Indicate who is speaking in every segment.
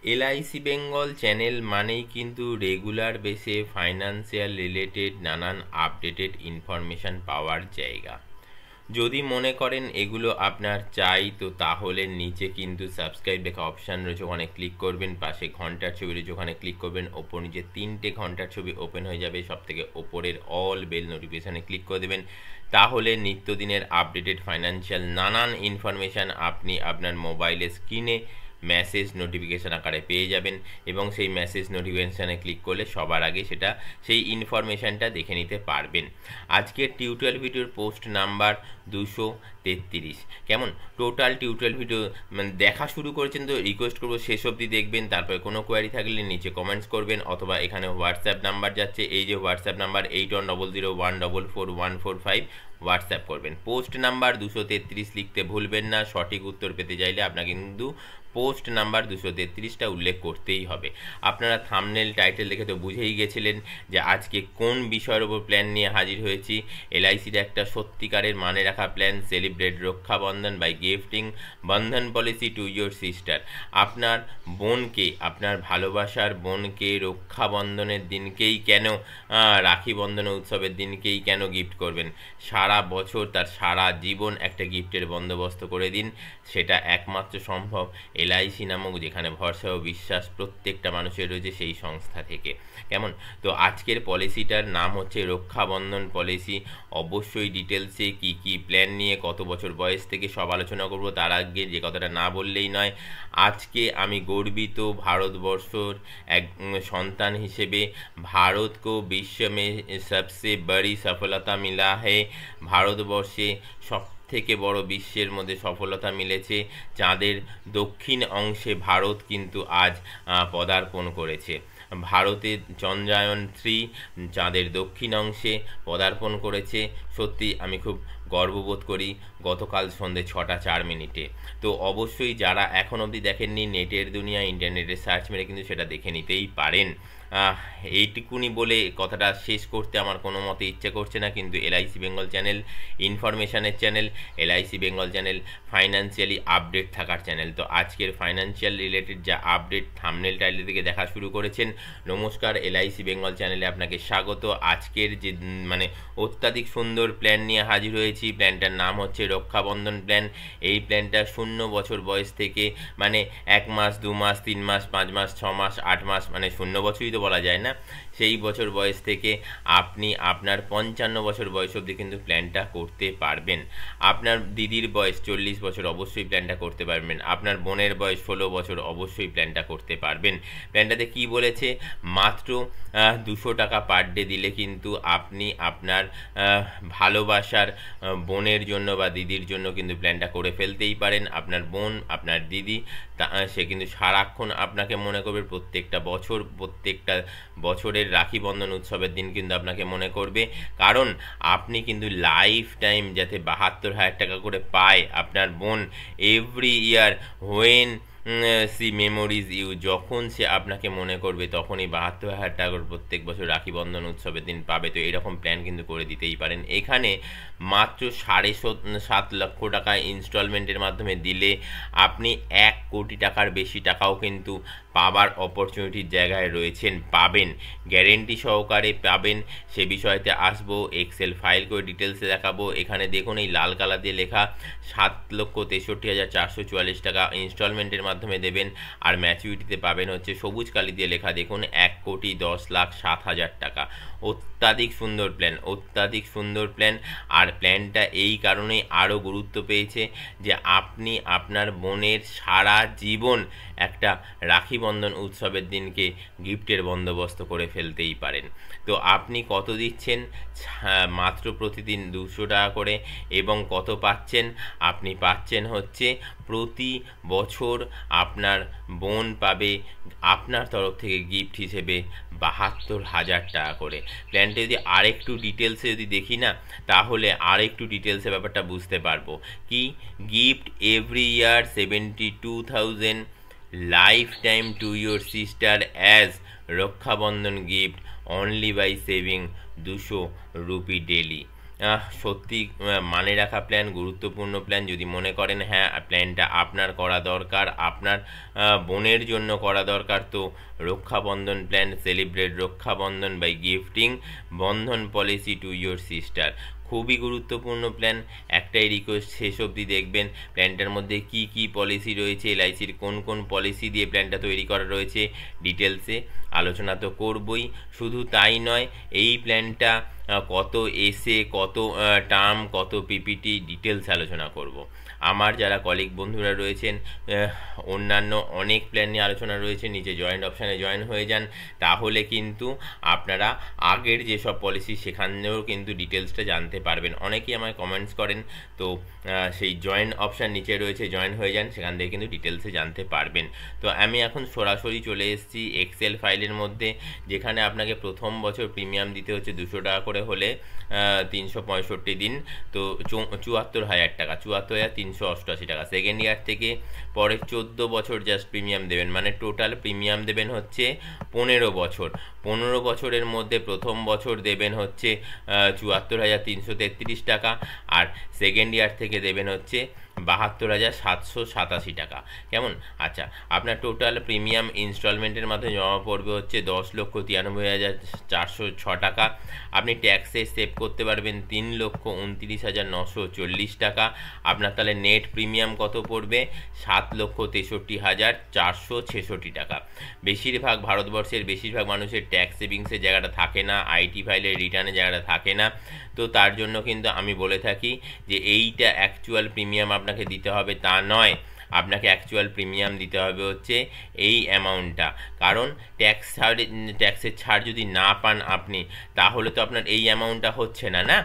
Speaker 1: LIC Bengal channel মানেই কিন্তু regular বেসে ফাইন্যান্সিয়াল রিলেটেড নানান আপডেটেড ইনফরমেশান পাওয়ার জায়গা। যদি মনে করেন এগুলো আপনার চাই তো তাহলে নিচে কিন্তু সাবস্ক্রাইব লেখা অপশান রয়েছে, ওখানে ক্লিক করবেন। পাশে ঘন্টার ছবি রয়েছে, ওখানে ক্লিক করবেন। ওপর নিচে 3টে ঘন্টার ছবি ওপেন হয়ে যাবে। সব থেকে ওপরের অল বেল নোটিফিকেশানে ক্লিক করে দেবেন। তাহলে নিত্যদিনের আপডেটেড ফাইন্যান্সিয়াল নানান ইনফরমেশান আপনি আপনার মোবাইলের স্ক্রিনে মেসেজ নোটিফিকেশান আকারে পেয়ে যাবেন, এবং সেই মেসেজ নোটিফিকেশানে ক্লিক করলে সবার আগে সেটা সেই ইনফরমেশানটা দেখে নিতে পারবেন। আজকের টিউটোরিয়াল ভিডিওর পোস্ট নাম্বার 233। কেমন টোটাল টিউটোরিয়াল ভিডিও দেখা শুরু করেছেন তো রিকোয়েস্ট করবো শেষ অবধি দেখবেন। তারপরে কোনো কোয়ারি থাকলে নিচে কমেন্টস করবেন, অথবা এখানে হোয়াটসঅ্যাপ নাম্বার যাচ্ছে, এই যে হোয়াটসঅ্যাপ নাম্বার 8100144145 হোয়াটসঅ্যাপ করবেন। পোস্ট নাম্বার 233 লিখতে ভুলবেন না। সঠিক উত্তর পেতে চাইলে আপনাকে কিন্তু পোস্ট নাম্বার 233টা উল্লেখ করতেই হবে। আপনারা থাম্বনেল টাইটেল দেখে তো বুঝেই গেছিলেন যে আজকে কোন বিষয়ের ওপর প্ল্যান নিয়ে হাজির হয়েছি। এলআইসির একটা সত্যিকারের মানে রাখা plan, celebrate Rakshabandhan by gifting Bandhan policy to your sister. আপনার বোনকে, আপনার ভালোবাসার বোনকে রক্ষাবন্ধনের দিনকেই কেন, রাখি বন্ধন উৎসবের দিনকেই কেন গিফট করবেন? সারা বছর তার সারা জীবন একটা গিফটের বন্দোবস্ত করে দিন। সেটা একমাত্র সম্ভব এলআইসি নামক, যেখানে ভরসা ও বিশ্বাস প্রত্যেকটা মানুষের রয়েছে সেই সংস্থা থেকে। কেমন তো আজকের পলিসিটার নাম হচ্ছে রক্ষাবন্ধন পলিসি। অবশ্যই ডিটেলসে কি কি প্ল্যান নিয়ে কত বছর বয়স থেকে সব আলোচনা করব। তার আগে যে কথাটা না বললেই নয়, আজকে আমি গর্বিত ভারতবর্ষর এক সন্তান হিসেবে। ভারতকে বিশ্ব মে সবসে বড়ি সফলতা মিলা হে। ভারতবর্ষে সব থেকে বড় বিশ্বের মধ্যে সফলতা মিলেছে। চাঁদের দক্ষিণ অংশে ভারত কিন্তু আজ পদার্পণ করেছে। ভারতের চন্দ্রায়ন 3 চাঁদের দক্ষিণ অংশে পদার্পণ করেছে। সত্যি আমি খুব গর্ববোধ করি। গতকাল সন্ধ্যে 6:04। তো অবশ্যই যারা এখন অবধি দেখেননি, নেটের দুনিয়া ইন্টারনেটে সার্চ মেরে কিন্তু সেটা দেখে নিতেই পারেন। এইটুকুনি বলে কথাটা শেষ করতে আমার কোনো মতে ইচ্ছে করছে না, কিন্তু এলআইসি বেঙ্গল চ্যানেল ইনফরমেশানের channel, LIC Bengal channel financially update থাকার চ্যানেল। তো আজকের ফাইন্যান্সিয়াল রিলেটেড যা আপডেট থাম্বনেল টাইটেল থেকে দেখা শুরু করেছেন, নমস্কার, এলআইসি বেঙ্গল চ্যানেলে আপনাকে স্বাগত। আজকের যে অত্যাধিক সুন্দর প্ল্যান নিয়ে হাজির হয়েছি, প্ল্যানটার নাম হচ্ছে রক্ষাবন্ধন প্ল্যান। এই প্ল্যানটা 0 বছর বয়স থেকে, 1 মাস 2 মাস 3 মাস 5 মাস 6 মাস 8 মাস, 0 বছরই তো বলা যায় না, সেই বছর বয়স থেকে আপনি আপনার 55 বছর বয়স অবধি কিন্তু প্ল্যানটা করতে পারবেন। আপনার দিদির বয়স 40 বছর, অবশ্যই প্ল্যানটা করতে পারবেন। আপনার বোনের বয়স 16 বছর, অবশ্যই প্ল্যানটা করতে পারবেন। প্ল্যানটাতে কি বলেছে, মাত্র 200 টাকা পার ডে দিলে কিন্তু আপনি আপনার ভালোবাসার বোনের জন্য বা দিদির জন্য কিন্তু প্ল্যানটা করে ফেলতেই পারেন। আপনার বোন, আপনার দিদি, সে কিন্তু সারাক্ষণ আপনাকে মনে করবে। প্রত্যেকটা বছরের রাখি বন্ধন উৎসবের দিন কিন্তু আপনাকে মনে করবে, কারণ আপনি কিন্তু লাইফ টাইম যাতে 72,000 টাকা করে পায় আপনার বোন every year when she memories you. যখন সে আপনাকে মনে করবে তখনই 72,000 টাকা প্রত্যেক বছর রাখি বন্ধন উৎসবের দিন পাবে। তো এরকম প্ল্যান কিন্তু করে দিতেই পারেন। এখানে মাত্র 7.5 লক্ষ টাকা ইনস্টলমেন্টের মাধ্যমে দিলে আপনি 1 কোটি টাকার বেশি টাকাও কিন্তু পাবার অপরচুনিটির জায়গায় রয়েছেন, পাবেন, গ্যারেন্টি সহকারে পাবেন। সে বিষয়তে আসবো, এক্সেল ফাইল করে ডিটেলসে দেখাবো। এখানে দেখুন এই লাল কালার দিয়ে লেখা 7,63,444 টাকা ইনস্টলমেন্টের মাধ্যমে দেবেন, আর ম্যাচুরিটিতে পাবেন হচ্ছে সবুজ কালি দিয়ে লেখা দেখুন 1,10,07,000 টাকা। অত্যাধিক সুন্দর প্ল্যান, অত্যাধিক সুন্দর প্ল্যান। আর প্ল্যানটা এই কারণেই আরও গুরুত্ব পেয়েছে যে আপনি আপনার বোনের সারা জীবন একটা রাখি বন্ধন উৎসবের দিনকে গিফটের বন্দোবস্ত করে ফেলতেই পারেন। তো আপনি কত দিচ্ছেন? মাত্র প্রতিদিন 200 টাকা করে। এবং কত পাচ্ছেন? আপনি পাচ্ছেন হচ্ছে প্রতি বছর আপনার বোন পাবে আপনার তরফ থেকে গিফট হিসেবে 72,000 টাকা করে। প্ল্যানটা যদি আরেকটু ডিটেলসে যদি দেখি না, তাহলে আরেকটু ডিটেলসে ব্যাপারটা বুঝতে পারবো। কি gift every year 72,000 life time to your sister as Rakshabandhan gift only by saving 200 rupee daily. সত্যি মানে রাখা প্ল্যান, গুরুত্বপূর্ণ প্ল্যান। যদি মনে করেন হ্যাঁ প্ল্যানটা আপনার করা দরকার, আপনার বোনের জন্য করা দরকার, তো Rakshabandhan plan, celebrate Rakshabandhan by gifting Bandhan policy to your sister, খুবই গুরুত্বপূর্ণ প্ল্যান। একটাই রিকোয়েস্ট, শেষ অবধি দেখবেন প্ল্যানটার মধ্যে কি কি পলিসি রয়েছে, এলআইসির কোন কোন পলিসি দিয়ে প্ল্যানটা তৈরি করা রয়েছে, ডিটেলসে আলোচনা তো করবই। শুধু তাই নয়, এই প্ল্যানটা কত এসে, কত টার্ম, কত পিপিটি, ডিটেলস আলোচনা করব। আমার যারা কলিগ বন্ধুরা রয়েছেন, অন্যান্য অনেক প্ল্যান নিয়ে আলোচনা রয়েছে, নিচে জয়েন্ট অপশানে জয়েন হয়ে যান, তাহলে কিন্তু আপনারা আগের যেসব পলিসি সেখানেও কিন্তু ডিটেলসটা জানতে পারবেন। অনেকেই আমায় কমেন্টস করেন, তো সেই জয়েন অপশান নিচে রয়েছে, জয়েন হয়ে যান, সেখান থেকে কিন্তু ডিটেলসে জানতে পারবেন। তো আমি এখন সরাসরি চলে এসেছি এক্সেল ফাইলের মধ্যে, যেখানে আপনাকে প্রথম বছর প্রিমিয়াম দিতে হচ্ছে 200 টাকা করে হলে 365 দিন, তো 74,000 টাকা, 74,388 টাকা। সেকেন্ড ইয়ার থেকে পরে 14 বছর জাস্ট প্রিমিয়াম দেবেন, মানে টোটাল প্রিমিয়াম দেবেন হচ্ছে 15 বছর। 15 বছরের মধ্যে প্রথম বছর দেবেন হচ্ছে 74,333 টাকা, আর সেকেন্ড ইয়ার থেকে দেবেন হচ্ছে 72,787 টাকা। কেমন? আচ্ছা, আপনার টোটাল প্রিমিয়াম ইনস্টলমেন্টের মাধ্যমে জমা পড়বে হচ্ছে 10,93,406 টাকা। আপনি ট্যাক্সে সেভ করতে পারবেন 3,29,940 টাকা। আপনার তাহলে নেট প্রিমিয়াম কত পড়বে? 7,63,466 টাকা। বেশিরভাগ ভারতবর্ষের বেশিরভাগ মানুষের ট্যাক্স সেভিংসের জায়গাটা থাকে না, আইটি ফাইলের রিটার্নের জায়গাটা থাকে না, তো তার জন্য কিন্তু আমি বলে থাকি যে এইটা অ্যাকচুয়াল প্রিমিয়াম আপনাকে দিতে হবে তা নয়, আপনাকে অ্যাকচুয়াল প্রিমিয়াম দিতে হবে হচ্ছে এই অ্যামাউন্টটা। কারণ ট্যাক্সের ছাড় যদি না পান আপনি, তাহলে তো আপনার এই অ্যামাউন্টটা হচ্ছে না, না?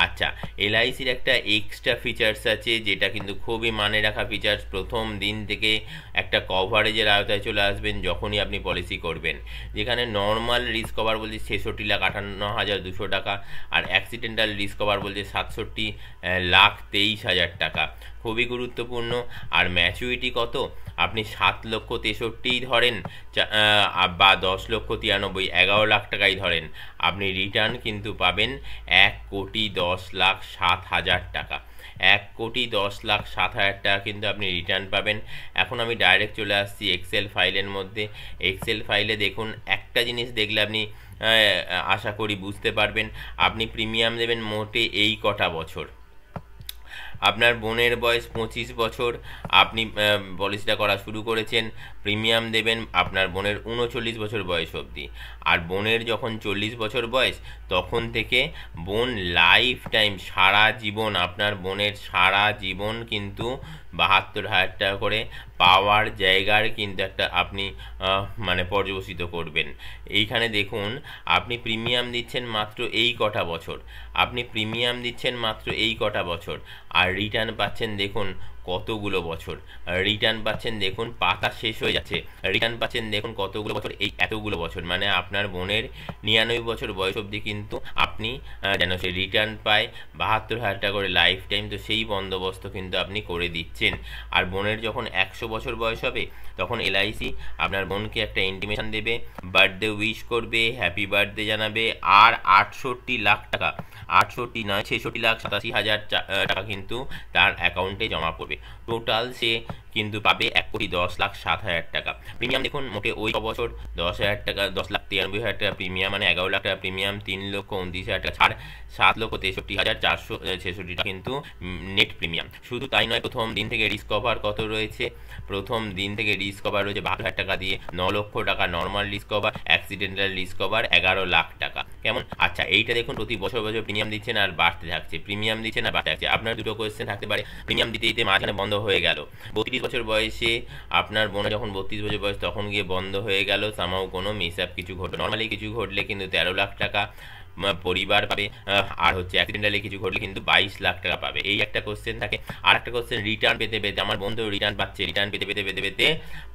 Speaker 1: আচ্ছা, এলআইসির একটা এক্সট্রা ফিচার্স আছে, যেটা কিন্তু খুবই মানে রাখা ফিচার্স। প্রথম দিন থেকে একটা কভারেজের আওতায় চলে আসবেন যখনই আপনি পলিসি করবেন, যেখানে নর্মাল রিস্ক কভার বলছে 66,58,200 টাকা, আর অ্যাক্সিডেন্টাল রিস্ক কভার বলছে 67,23,000 টাকা। খুবই গুরুত্বপূর্ণ। আর ম্যাচুরিটি কত? আপনি 7,63,000 ধরেন বা 10,93,000, 11 লাখ টাকাই ধরেন, আপনি রিটার্ন কিন্তু পাবেন 1,10,07,000 টাকা। 1,10,07,000 টাকা কিন্তু আপনি রিটার্ন পাবেন। এখন আমি ডাইরেক্ট চলে আসছি এক্সেল ফাইলের মধ্যে। এক্সেল ফাইলে দেখুন, একটা জিনিস দেখলে আপনি আশা করি বুঝতে পারবেন, আপনি প্রিমিয়াম দেবেন মোটে এই কটা বছর। আপনার বোনের বয়স 25 বছর, আপনি পলিসিটা করা শুরু করেছেন, প্রিমিয়াম দেবেন আপনার বোনের 39 বছর বয়স অবধি। আর বোনের যখন 40 বছর বয়স, তখন থেকে বোন লাইফ টাইম, সারা জীবন, আপনার বোনের সারা জীবন কিন্তু 72,000 টাকা করে পাওয়ার জায়গার কিন্তু একটা আপনি মানে পর্যবসিত করবেন। এইখানে দেখুন, আপনি প্রিমিয়াম দিচ্ছেন মাত্র এই কটা বছর, আপনি প্রিমিয়াম দিচ্ছেন মাত্র এই কটা বছর, আর রিটার্ন পাচ্ছেন দেখুন কতগুলো বছর। রিটার্ন পাচ্ছেন দেখুন, পাতা শেষ হয়ে যাচ্ছে, রিটার্ন পাচ্ছেন দেখুন কতগুলো বছর, এই এতগুলো বছর, মানে আপনার বোনের 99 বছর বয়স অবধি কিন্তু আপনি যেন সে রিটার্ন পায় 72,000 টাকা করে লাইফ টাইম, তো সেই বন্দোবস্ত কিন্তু আপনি করে দিচ্ছেন। আর বোনের যখন 100 বছর বয়স হবে, তখন এলআইসি আপনার বোনকে একটা ইন্টিমেশন দেবে, বার্থডে উইশ করবে, হ্যাপি বার্থডে জানাবে, আর 68 লাখ টাকা, 68 নয় 66,87,000 টাকা কিন্তু তার অ্যাকাউন্টে জমা পড়বে। টোটাল সে কিন্তু পাবে 1,10,07,000 টাকা। প্রিমিয়াম দেখুন মোটে ওই বছর 10,000 টাকা, 10,93,000 টাকা প্রিমিয়াম, মানে 11 লাখ টাকা প্রিমিয়াম, 3,29,000 টাকা ছাড়, 7,63,466 টাকা কিন্তু নেট প্রিমিয়াম। শুধু তাই নয়, প্রথম দিন থেকে রিস্ক কভার কত রয়েছে? প্রথম দিন থেকে রিস্ক কভার রয়েছে 72,000 টাকা দিয়ে, 9 লক্ষ টাকা normal risk cover, accidental risk cover 11 lakh টাকা। কেমন? আচ্ছা, এইটা দেখুন প্রতি বছর বছর প্রিমিয়াম দিচ্ছেন আর বাড়তে থাকছে, প্রিমিয়াম দিচ্ছেন আর বাড়তে থাকছে। আপনার দুটো কোয়েশ্চেন থাকতে পারে, প্রিমিয়াম দিতে দিতে মাঝখানে বন্ধ হয়ে গেল, 32 বছর বয়সে আপনার বোনা যখন 32 বছর বয়স তখন গিয়ে বন্ধ হয়ে গেল, সামাও কোনো মিস আপ কিছু ঘটলো, নর্মালি কিছু ঘটলে কিন্তু 13 লাখ টাকা পরিবার পাবে, আর হচ্ছে অ্যাক্সিডেন্টালি কিছু ঘটলে কিন্তু 22 লাখ টাকা পাবে। এই একটা কোশ্চেন থাকে। আর একটা কোশ্চেন, রিটার্ন পেতে পেতে আমার বন্ধু রিটার্ন পাচ্ছে, রিটার্ন পেতে পেতে পেতে পেতে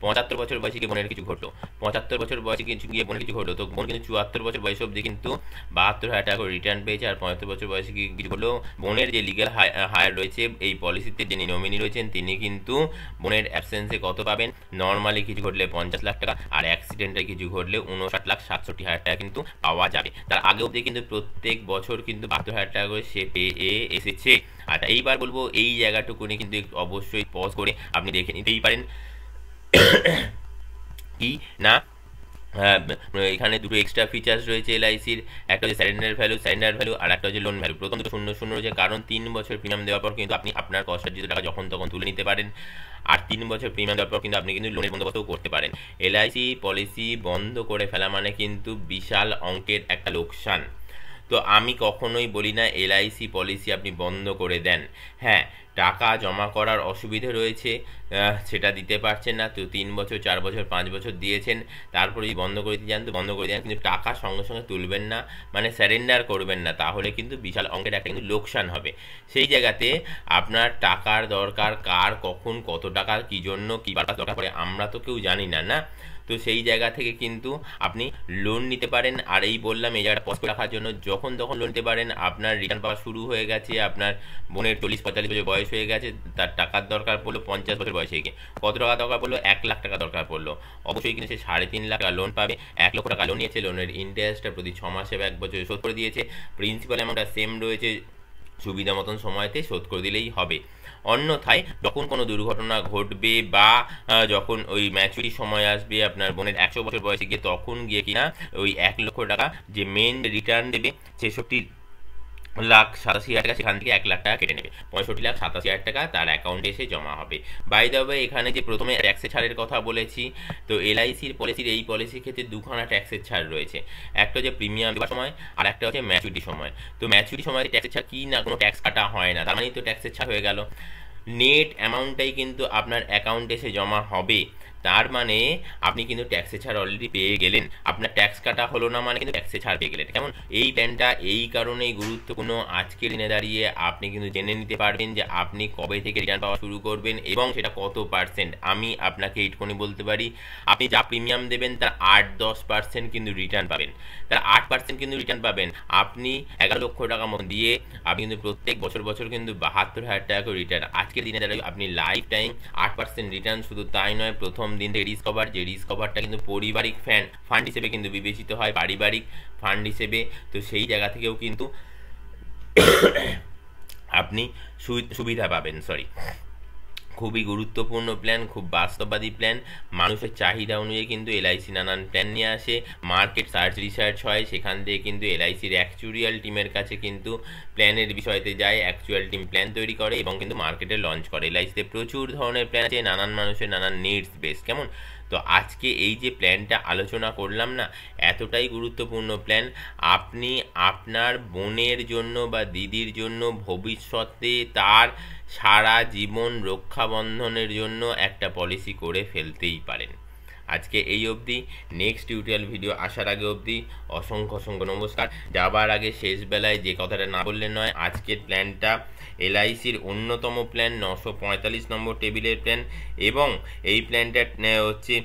Speaker 1: 75 বছর বয়সে গিয়ে বোনের কিছু ঘটলো, 75 বছর বয়সে গিয়ে বোনের কিছু ঘটলো, তো বোন কিন্তু 74 বছর বয়স অবধি কিন্তু 72,000 টাকা করে রিটার্ন পেয়েছে। আর 75 বছর বয়সে গিয়ে কিছু ঘটলো, বোনের যে লিগ্যাল হায়ার রয়েছে এই পলিসিতে, যিনি নমিনি রয়েছেন তিনি কিন্তু বোনের অ্যাবসেন্সে কত পাবেন? নর্মালি কিছু ঘটলে 50 লাখ টাকা, আর অ্যাক্সিডেন্টে কিছু ঘটলে 59,67,000 টাকা কিন্তু পাওয়া যাবে। তার আগেও থেকে কিন্তু প্রত্যেক বছর কিন্তু 72,000 টাকা করে সে পেয়ে এসেছে। আচ্ছা, এইবার বলবো এই জায়গাটুকুনি কিন্তু অবশ্যই পজ করে আপনি দেখে নিতেই পারেন কি না এখানে দুটো এক্সট্রা ফিচার্স রয়েছে এলআইসির। একটা হচ্ছে স্যারেন্ডার ভ্যালু আর একটা হচ্ছে লোন ভ্যালু। প্রথম দুটো 0 রয়েছে, কারণ 3 বছর প্রিমিয়াম দেওয়ার পর কিন্তু আপনি আপনার কষ্টার্জিত টাকা যখন তখন তুলে নিতে পারেন। আর 3 বছর প্রিমিয়াম দেওয়ার পর কিন্তু আপনি কিন্তু লোনের বন্দোবস্তও করতে পারেন। এলআইসি পলিসি বন্ধ করে ফেলা মানে কিন্তু বিশাল অঙ্কের একটা লোকসান। তো আমি কখনোই বলি না এলআইসি পলিসি আপনি বন্ধ করে দেন। হ্যাঁ, টাকা জমা করার অসুবিধে রয়েছে, সেটা দিতে পারছেন না, তো 3 বছর 4 বছর 5 বছর দিয়েছেন, তারপরে যদি বন্ধ করে দিতে যান তো বন্ধ করে দেন, কিন্তু টাকা সঙ্গে সঙ্গে তুলবেন না, মানে স্যারেন্ডার করবেন না, তাহলে কিন্তু বিশাল অঙ্কের একটা কিন্তু লোকসান হবে। সেই জায়গাতে আপনার টাকার দরকার কার, কখন, কত টাকা, কী জন্য, কী পারপাস দরকার পড়ে আমরা তো কেউ জানি না, না? তো সেই জায়গা থেকে কিন্তু আপনি লোন নিতে পারেন। আর এই বললাম এই জায়গাটা পজ করে রাখার জন্য, যখন তখন লোন নিতে পারেন। আপনার রিটার্ন পাওয়া শুরু হয়ে গেছে, আপনার বোনের 40-45 বছর বয়স হয়ে গেছে, তার টাকার দরকার পড়লো 50 বছর বয়সে গিয়ে, কত টাকা দরকার পড়লো? 1 লাখ টাকা দরকার পড়লো, অবশ্যই কিন্তু সে 3.5 লাখ টাকা লোন পাবে। 1 লক্ষ টাকা লোন নিয়েছে, লোনের ইন্টারেস্টটা প্রতি 6 মাসে বা 1 বছরে শোধ করে দিয়েছে, প্রিন্সিপাল অ্যামাউন্টটা সেম রয়েছে, সুবিধা মতন সময়তে শোধ করে দিলেই হবে। অন্যথায় যখন কোনো দুর্ঘটনা ঘটবে বা যখন ওই ম্যাচুরিটি সময় আসবে আপনার বোনের 100 বছর বয়সে গিয়ে, তখন গিয়ে কিনা ওই 1 লক্ষ টাকা যে মেন রিটার্ন দেবে 66,87,000 টাকা, সেখান থেকে 1 লাখ টাকা কেটে নেবে, 65,87,000 টাকা তার অ্যাকাউন্টে এসে জমা হবে। বাই দ্য ওয়ে, এখানে যে প্রথমে ট্যাক্সের ছাড়ের কথা বলেছি, তো এলআইসির পলিসির এই পলিসির ক্ষেত্রে দুখানা ট্যাক্সের ছাড় রয়েছে। একটা হচ্ছে প্রিমিয়াম দেওয়ার সময় আর একটা হচ্ছে ম্যাচুরিটি সময়। তো ম্যাচুরিটি সময় ট্যাক্সের ছাড় কি না, কোনো ট্যাক্স কাটা হয় না, তার মানে তো ট্যাক্সের ছাড় হয়ে গেল। নেট অ্যামাউন্টটাই কিন্তু আপনার অ্যাকাউন্টে এসে জমা হবে, তার মানে আপনি কিন্তু ট্যাক্সে ছাড় অলরেডি পেয়ে গেলেন। আপনার ট্যাক্স কাটা হলো না মানে কিন্তু ট্যাক্সে ছাড় পেয়ে গেলেন। কেমন? এই প্ল্যানটা এই কারণেই গুরুত্বপূর্ণ, আজকের দিনে দাঁড়িয়ে আপনি কিন্তু জেনে নিতে পারবেন যে আপনি কবে থেকে রিটার্ন পাওয়া শুরু করবেন এবং সেটা কত পার্সেন্ট। আমি আপনাকে এইটুকুনি বলতে পারি, আপনি যা প্রিমিয়াম দেবেন তার 8-10% কিন্তু রিটার্ন পাবেন, তার 8% কিন্তু রিটার্ন পাবেন। আপনি 11 লক্ষ টাকা মতো দিয়ে আপনি কিন্তু প্রত্যেক বছর বছর কিন্তু 72,000 টাকা করে রিটার্ন। আজকের দিনে দাঁড়িয়ে আপনি লাইফ টাইম 8% রিটার্ন। শুধু তাই নয়, প্রথম দিন থেকে রিস্ক কভার, যে রিস্ক কভারটা কিন্তু পারিবারিক ফান্ড হিসেবে কিন্তু বিবেচিত হয়, পারিবারিক ফান্ড হিসেবে, তো সেই জায়গা থেকেও কিন্তু আপনি সুবিধা পাবেন। খুবই গুরুত্বপূর্ণ প্ল্যান, খুব বাস্তববাদী প্ল্যান। মানুষের চাহিদা অনুযায়ী কিন্তু এলআইসি নানান প্ল্যান নিয়ে আসে, মার্কেট রিসার্চ হয়, সেখান থেকে কিন্তু এলআইসির অ্যাকচুয়াল টিমের কাছে কিন্তু প্ল্যানের বিষয়তে যায়, অ্যাকচুয়াল টিম প্ল্যান তৈরি করে এবং কিন্তু মার্কেটে লঞ্চ করে। এলআইসিতে প্রচুর ধরনের প্ল্যান আছে, নানান মানুষের নানান নিডস বেস। কেমন? তো আজকে এই যে প্ল্যানটা আলোচনা করলাম না, এতটাই গুরুত্বপূর্ণ প্ল্যান, আপনি আপনার বোনের জন্য বা দিদির জন্য ভবিষ্যতে তার সারা জীবন রক্ষাবন্ধনের জন্য একটা পলিসি করে ফেলতেই পারেন। আজকে এই অবধি, নেক্সট টিউটোরিয়াল ভিডিও আসার আগে অবধি অসংখ্য নমস্কার। যাবার আগে শেষ বেলায় যে কথাটা না বললে নয়, আজকের প্ল্যানটা এলআইসির অন্যতম প্ল্যান, 945 নম্বর টেবিলের প্ল্যান, এবং এই প্ল্যানটা হচ্ছে